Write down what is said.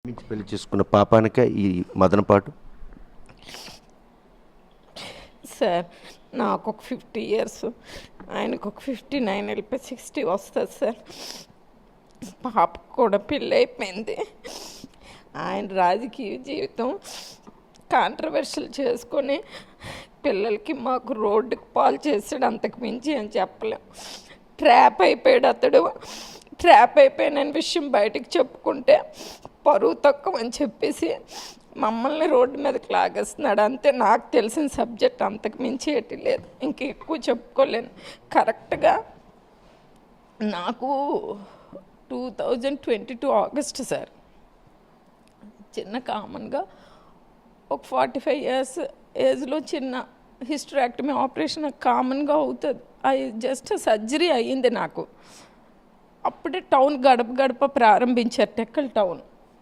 ప్రేమించి పెళ్లి చేసుకున్న పాపానికే ఈ మదనపాటు. సార్ నాకు ఒక 50 ఇయర్స్, ఆయనకు ఒక 59 వెళ్ళిపోయి 60 వస్తుంది సార్. పాపకు కూడా పెళ్ళి అయిపోయింది. ఆయన రాజకీయ జీవితం కాంట్రవర్షియల్ చేసుకొని పిల్లలకి మాకు రోడ్డుకి పాలు చేసాడు, అంతకు మించి అని చెప్పలేం. ట్రాప్ అయిపోయాడు అతడు. ట్రాప్ అయిపోయిన విషయం బయటకు చెప్పుకుంటే పరువు తక్కువ అని చెప్పేసి మమ్మల్ని రోడ్డు మీదకి లాగేస్తున్నాడు. అంతే నాకు తెలిసిన సబ్జెక్ట్, అంతకు మించి ఏటి లేదు, ఇంక ఎక్కువ చెప్పుకోలేను. కరెక్ట్గా నాకు 2022 ఆగస్ట్ సార్, చిన్న కామన్గా ఒక 45 ఇయర్స్ ఏజ్లో చిన్న హిస్టరాక్టమీ ఆపరేషన్ కామన్గా అవుతుంది. అది జస్ట్ సర్జరీ అయ్యింది నాకు. అప్పుడే టౌన్ గడప గడప ప్రారంభించారు, టెక్కల్ టౌన్.